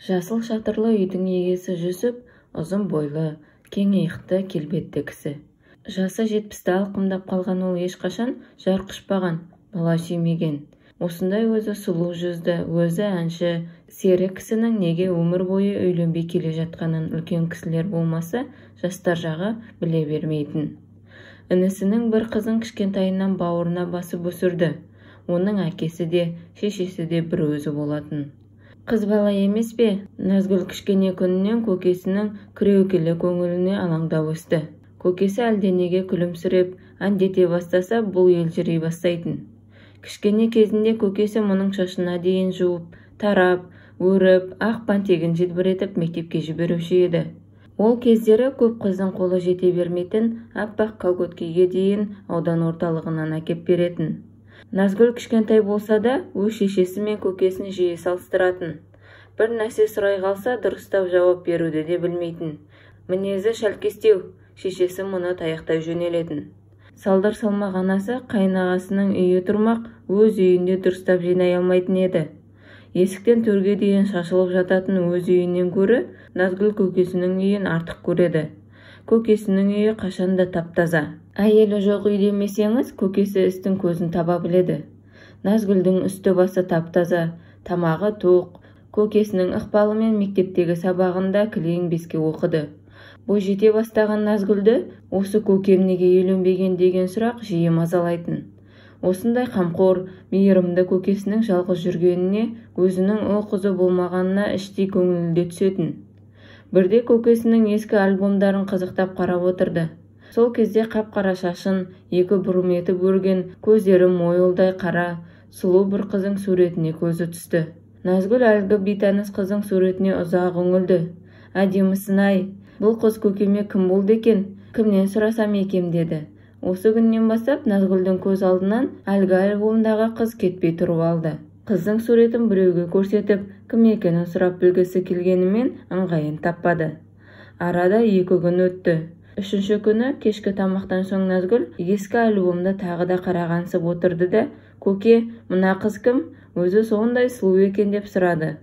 Жасыл шатырлы үйдің егесі Жүсіп ұзын бойлы, кең иықты, келбетті кісі. Жасы 70-ті алқымдап қалған ол ешқашан жар құшпаған, бала сүймеген. Осындай өзі сұлу жүзді, өзі әнші, сері кісінің неге өмір бойы үйленбей келе жатқанын үлкен кісілер болмаса, жастар жағы біле бермейтін. Інісінің бір қызын кішкентайынан бауырына басып өсірді. Оның әкесі де, шешесі де бір өзі болатын. Қыз бала емес пе? Назгүл кішкене күнінен көкесінің күреукелі көңіліне алаңдап өсті. Көкесі әлденеге күлімсіреп, әндете бастаса, бұл елжірей бастайтын. Кішкене кезінде көкесі мұның шашына дейін жуып, тарап, өріп, ақ пантегін желбіретіп мектепке жіберуші еді. Ол кездері көп қыздың қолы жете бермейтін, аппақ колготкеге дейін аудан орталығынан әкеп беретін. Назгүл кішкентай болса да, өз шешесі мен көкесін жиі салыстыратын. Бір нәрсе сұрай қалса, дұрыстап жауап беруді де білмейтін. Мінезі шәлкестеу, шешесі мұны таяқтай жөнелетін. Салдыр салмақ анасы қайнағасының үйі тұрмақ, өз үйінде дұрыстап жинай алмайтын еді. Есіктен төрге дейін шашылып жататын өз үйінен көрі, Назгүл көкесінің үйін артық көреді. Көкесінің үйі қашанда таптаза. Әйелі жоқ үй демесеңіз, көкесі істің көзін таба біледі. Назгүлдің үсті басы таптаза, тамағы тоқ, көкесінің ықпалымен мектептегі сабағында кілең беске оқыды. Бой жете бастаған Назгүлді осы көкем неге үйленбеген деген сұрақ жиі мазалайтын. Осындай қамқор, мейірімді көкесінің жалғыз жүргеніне, өзінің ұл қызы болмағанына іштей көңілде түсетін. Бірде көкесінің ескі альбомдарын қызықтап қарап отырды. Сол кезде қап-қара шашын, екі бұрым етіп өрген, көздері мойылдай қара, сұлу бір қыздың суретіне көзі түсті. Назгүл әлгі бейтаныс қыздың суретіне ұзақ үңілді. Әдемісін-ай, бұл қыз көкеме кім болды екен? Кімнен сұрасам екем деді. Осы күннен бастап Назгүлдің көз алдынан әлгі альбомдағы қыз кетпей тұрып алды. Қыздың суретін біреуге көрсетіп, кім екенін сұрап білгісі келгенімен ыңғайын таппады. Арада 2 күн өтті. 3-ші күні кешкі тамақтан соң Назгүл ескі альбомды тағы да қарағансып отырды да, көке, мына қыз кім? Өзі сондай сұлу екен деп сұрады.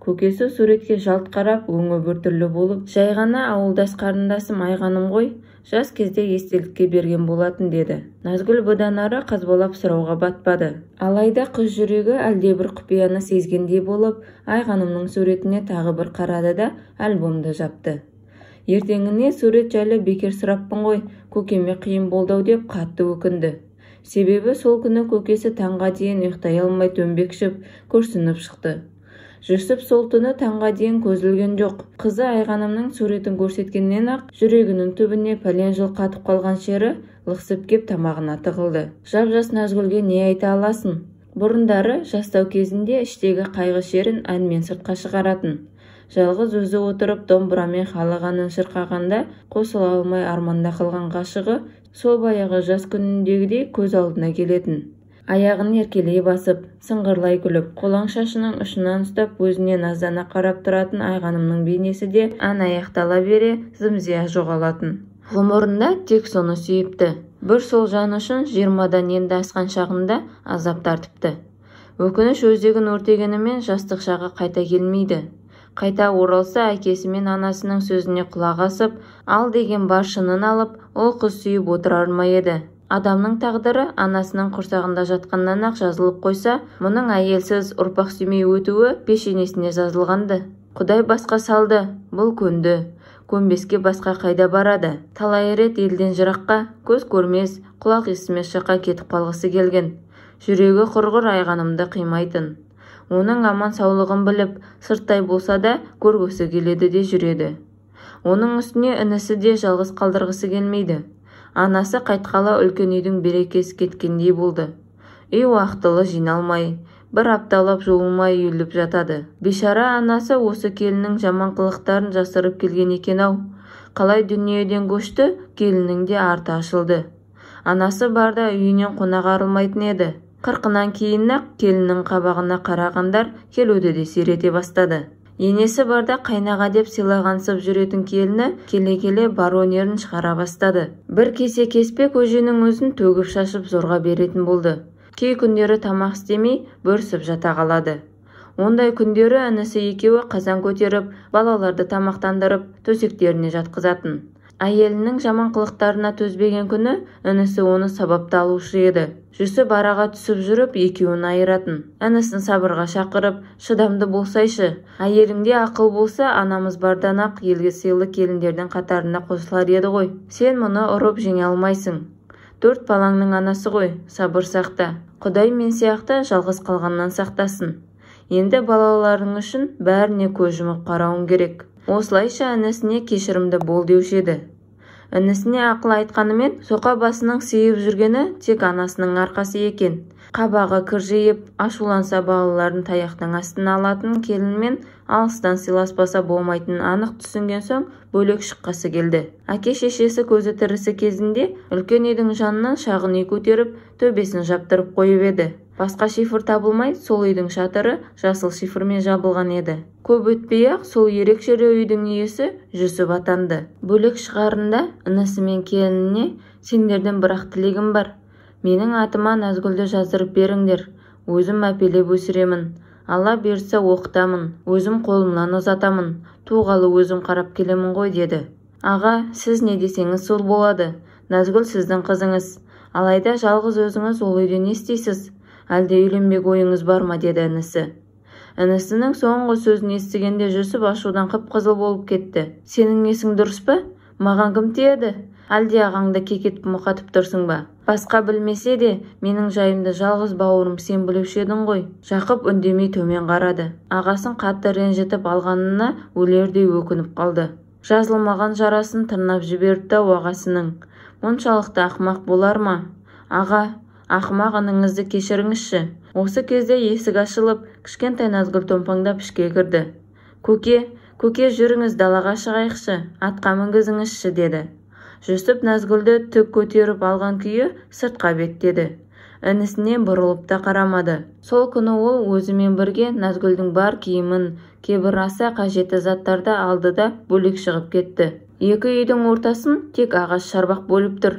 Көкесі суретке жалт қарап, өңі біртүрлі болып, жай ғана ауылдас қарындасым Айғаным ғой, жас кезде естелікке берген болатын деді. Назгүл бұдан ары қазбалап сұрауға батпады. Алайда қыз жүрегі әлде бір құпияны сезгендей болып, Айғанымның суретіне тағы бір қарады да альбомды жапты. Ертеңіне сурет жайлы бекер сұраппын ғой, көкеме қиын болды деп қатты өкінді. Себебі сол күні көкесі таңға дейін ұйықтай алмай төмбекшіп, күрсініп шықты. Жүсіп сол түні таңға дейін көзілген жоқ. Қызы Айғанымның суретін көрсеткеннен ақ жүрегінің түбіне пәлен жыл қатып қалған шері лықсып кеп тамағына тығылды. Жап-жас Назгүлге не айта аласың? Бұрындары жастау кезінде іштегі қайғы шерін әнмен сыртқа шығаратын. Жалғыз өзі отырып домбырамен халық әнін шырқағанда қосыла алмай арманда қалған ғашығы сол баяғы жас күніндегідей көз алдына келетін. Аяғын еркелей басып, сыңғырлай күліп, қолаң шашының ұшынан ұстап өзіне наздана қарап тұратын Айғанымның бейнесі де ән аяқтала бере зым-зия жоғалатын. Ғұмырында тек соны сүйіпті. Бір сол жан үшін 20-дан енді асқан шағында азап тартыпты. Өкініш өзегін өртегенімен жастық шағы қайта келмейді. Қайта оралса әкесі мен анасының сөзіне құлақ асып, ал деген бар шынын алып, ол қыз сүйіп отырар ма еді? Адамның тағдыры анасының құрсағында жатқаннан ақ жазылып қойса, мұның әйелсіз ұрпақ сүймей өтуі пешенесіне жазылғанды. Құдай басқа салды, бұл көнді. Көнбеске басқа қайда барады? Талай рет елден жыраққа, көз көрмес, құлақ естімес жаққа кетіп қалғысы келген. Жүрегі құрғыр Айғанымды қимайтын. Оның аман саулығын біліп, сырттай болса да көргісі келеді де жүреді. Оның үстіне інісі де жалғыз қалдырғысы келмейді. Анасы қайтқала үлкен үйдің берекесі кеткендей болды. Үй уақытылы жиналмай, бір апталап жуылмай үйіліп жатады. Бейшара анасы осы келіннің жаман қылықтарын жасырып келген екен-ау. Қалай дүниеден көшті, келіннің де арты ашылды. Анасы барда үйінен қонақ арылмайтын еді. 40-нан кейін-ақ келіннің қабағына қарағандар келуді де сирете бастады. Енесі барда қайнаға деп сыйлағансып жүретін келіні келе-келе бар өнерін шығара бастады. Бір кесе кеспе көженің өзін төгіп шашып зорға беретін болды. Кей күндері тамақ істемей бөрсіп жата қалады. Ондай күндері інісі екеуі қазан көтеріп, балаларды тамақтандырып, төсектеріне жатқызатын. Әйелінің жаман қылықтарына төзбеген күні інісі оны сабапты алушы еді. Жүсіп араға түсіп жүріп екеуін айыратын. Інісін сабырға шақырып, шыдамды болсайшы, әйеліңде ақыл болса, анамыз бардан ақ елге сыйлы келіндердің қатарына қосылар еді ғой. Сен мұны ұрып жеңе алмайсың. 4 балаңның анасы ғой, сабыр сақта. Құдай мен сияқты жалғыз қалғаннан сақтасын. Енді балаларың үшін бәріне көз жұмып қарауың керек. Осылайша інісіне кешірімді бол деуші еді. Інісіне ақыл айтқанымен соқа басының сыйып жүргені тек анасының арқасы екен. Қабағы кіржиіп, ашуланса балаларын таяқтың астына алатын келінмен алыстан сыйласпаса болмайтынын анық түсінген соң бөлек шыққасы келді. Әке-шешесі көзі тірісі кезінде үлкен үйдің жанынан шағын үй көтеріп, төбесін жаптырып қойып еді. Басқа шифр табылмай, сол үйдің шатыры жасыл шифрмен жабылған еді. Көп өтпей-ақ сол ерекше үйдің иесі Жүсіп атанды. Бөлек шығарында інісі мен келініне сендерден бір-ақ тілегім бар. Менің атыма Назгүлді жаздырып беріңдер. Өзім әпелеп өсіремін. Алла берсе оқытамын. Өзім қолымнан ұзатамын. Туғалы өзім қарап келемін ғой деді. Аға, сіз не десеңіз сол болады. Назгүл сіздің қызыңыз. Алайда жалғыз өзіңіз ол үйде не істейсіз? Әлде үйленбек ойыңыз бар ма деді інісі. Інісінің соңғы сөзін естігенде Жүсіп ашудан қып-қызыл болып кетті. Сенің несің дұрыс па? Маған кім тиеді? Әлде ағаңды кекетіп мұқатып тұрсың ба? Басқа білмесе де, менің жайымды жалғыз бауырым сен білуші едің ғой. Жақып үндемей төмен қарады. Ағасын қатты ренжітіп алғанына өлердей өкініп қалды. Жазылмаған жарасын тырнап жіберді ағасының. Мұншалықты ақымақ болар ма? Аға, ақымақ ініңізді кешіріңізші. Осы кезде есік ашылып, кішкентай Назгүл томпаңдап ішке кірді. Көке, жүріңіз далаға шығайықшы, атқа мінгізіңізші деді. Жүсіп Назгүлді түк көтеріп алған күйі сыртқа беттеді. Інісіне бұрылып та қарамады. Сол күні ол өзімен бірге Назгүлдің бар киімін, кейбір аса қажетті заттарды алды да бөлек шығып кетті. Екі үйдің ортасын тек ағаш шарбақ бөліп тұр.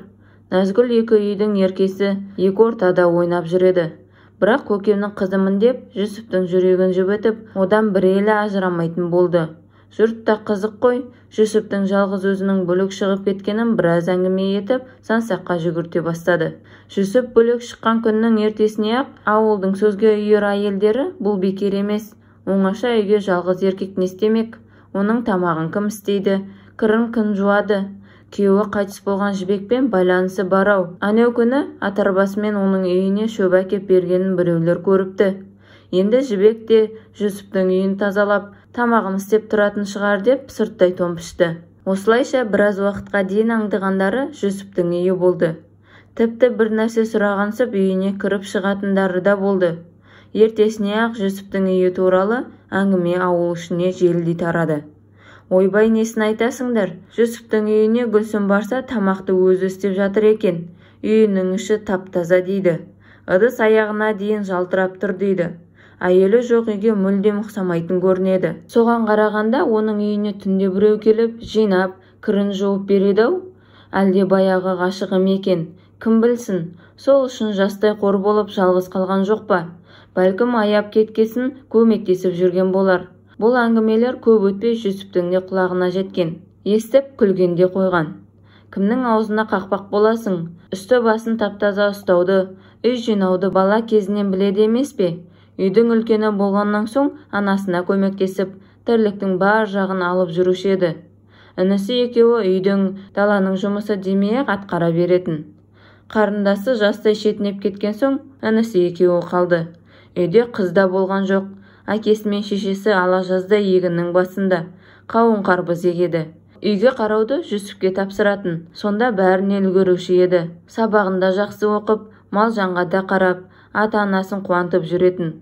Назгүл екі үйдің еркесі екі ортада ойнап жүреді. Бірақ көкемнің қызымын деп Жүсіптің жүрегін жібітіп, одан бір елі ажырамайтын болды. Жұрт та қызық қой, Жүсіптің жалғыз өзінің бөлек шығып кеткенін біраз әңгіме етіп, сан-саққа жүгірте бастады. Жүсіп бөлек шыққан күннің ертесіне-ақ ауылдың сөзге үйір әйелдері бұл бекер емес. Оңаша үйге жалғыз еркек не істемек? Оның тамағын кім істейді? Кірін кім жуады? Күйеуі қайтыс болған жібекпен байланысы бар-ау. Анау күні атарбасымен оның үйіне шөп әкеп бергенін біреулер көріпті. Енді жібек те Жүсіптің үйін тазалап, тамағын істеп тұратын шығар деп сырттай томпышты. Осылайша біраз уақытқа дейін аңдығандары Жүсіптің үйі болды. Тіпті бір нәрсе сұрағансып үйіне кіріп шығатындары да болды. Ертесіне-ақ Жүсіптің үйі туралы әңгіме ауыл ішіне желдей тарады. Ойбай, несін айтасыңдар? Жүсіптің үйіне Гүлсім барса тамақты өзі істеп жатыр екен. Үйінің іші тап-таза дейді. Ыдыс аяғына дейін жалтырап тұр дейді. Әйелі жоқ үйге мүлдем ұқсамайтын көрінеді. Соған қарағанда оның үйіне түнде біреу келіп, жинап, кірін жуып береді-ау. Әлде баяғы ғашығы ма екен? Кім білсін? Сол үшін жастай қор болып жалғыз қалған жоқ па? Бәлкім аяп кеткесін көмектесіп жүрген болар. Бұл әңгімелер көп өтпей Жүсіптің де құлағына жеткен. Естіп күлгенде қойған. Кімнің аузына қақпақ боласың? Үсті басын таптаза ұстауды, үй жинауды бала кезінен біледі емес пе? Үйдің үлкені болғаннан соң анасына көмектесіп, тірліктің бар жағын алып жүруші еді. Інісі екеуі үйдің, даланың жұмысы демей-ақ атқара беретін. Қарындасы жастай шетінеп кеткен соң інісі екеуі қалды. Үйде қыз да болған жоқ. Әкесі мен шешесі ала жазда егіннің басында қауын қарбыз егеді. Үйге қарауды Жүсіпке тапсыратын. Сонда бәріне үлгеруші еді. Сабағында жақсы оқып, мал жанға да қарап, ата-анасын қуантып жүретін.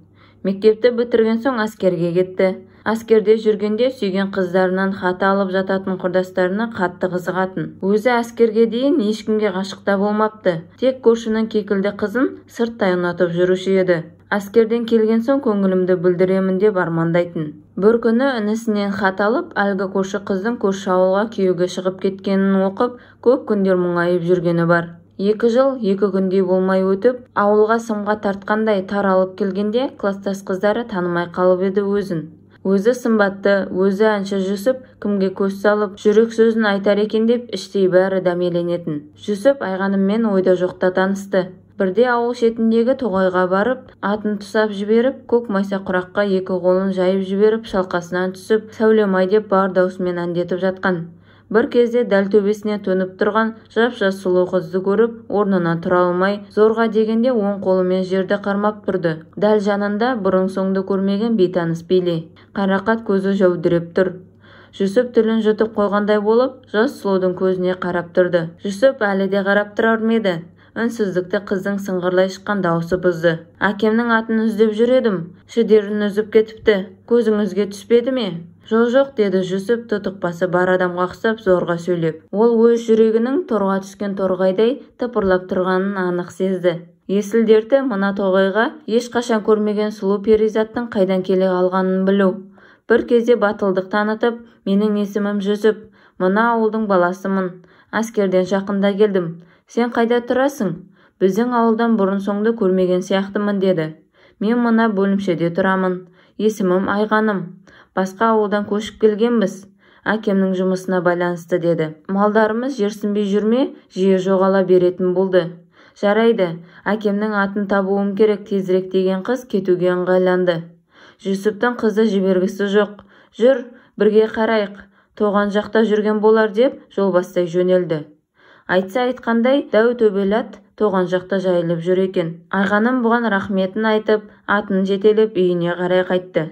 Мектепті бітірген соң әскерге кетті. Әскерде жүргенде сүйген қыздарынан хат алып жататын құрдастарына қатты қызығатын. Өзі әскерге дейін ешкімге ғашық та болмапты. Тек көршінің кекілді қызын сырттай ұнатып жүруші еді. Әскерден келген соң көңілімді білдіремін деп армандайтын. Бір күні інісінен хат алып, әлгі көрші қыздың көрші ауылға күйеуге шығып кеткенін оқып, көп күндер мұңайып жүргені бар. 2 жыл 2 күндей болмай өтіп, ауылға сымға тартқандай таралып келгенде класстас қыздары танымай қалып еді өзін. Өзі сымбатты, өзі әнші Жүсіп кімге көз салып, жүрек сөзін айтар екен деп іштей бәрі дәмеленетін. Жүсіп Айғаныммен ойда жоқта танысты. Бірде ауыл шетіндегі тоғайға барып, атын тұсап жіберіп, көк майса құраққа 2 қолын жайып жіберіп, шалқасынан түсіп, сәулем-ай деп бар даусымен әндетіп жатқан. Бір кезде дәл төбесіне төніп тұрған жап-жас сұлу қызды көріп, орнынан тұра алмай, зорға дегенде оң қолымен жерді қармап тұрды. Дәл жанында бұрын-соңды көрмеген бейтаныс бейне. Қарақат көзі жәудіреп тұр. Жүсіп тілін жұтып қойғандай болып, жас сұлудың көзіне қарап тұрды. Жүсіп әлі де қарап тұрар ма еді? Үнсіздікті қыздың сыңғырлай шыққан дауысы бұзды. Әкемнің атын іздеп жүредім. Шідерін үзіп кетіпті. Көзіңізге түспеді ме? Жоқ, деді Жүсіп тұтықпасы бар адамға ұқсап зорға сөйлеп. Ол өз жүрегінің торға түскен торғайдай тыпырлап тұрғанын анық сезді. Есіл-дерті мына тоғайға ешқашан көрмеген сұлу перизаттың қайдан келе қалғанын білу. Бір кезде батылдық танытып, менің есімім Жүсіп, мына ауылдың баласымын. Әскерден жақында келдім. Сен қайда тұрасың? Біздің ауылдан бұрын-соңды көрмеген сияқтымын деді. Мен мына бөлімшеде тұрамын. Есімім Айғаным. Басқа ауылдан көшіп келгенбіз. Әкемнің жұмысына байланысты деді. Малдарымыз жерсінбей жүрме, жиі жоғала беретін болды. Жарайды, әкемнің атын табуым керек тезірек деген қыз кетуге ыңғайланды. Жүсіптің қызды жібергісі жоқ. Жүр, бірге қарайық. Тоған жақта жүрген болар деп жол бастай жөнелді. Айтса айтқандай, дәу төбел ат тоған жақта жайылып жүр екен. Айғаным бұған рахметін айтып, атын жетелеп үйіне қарай қайтты.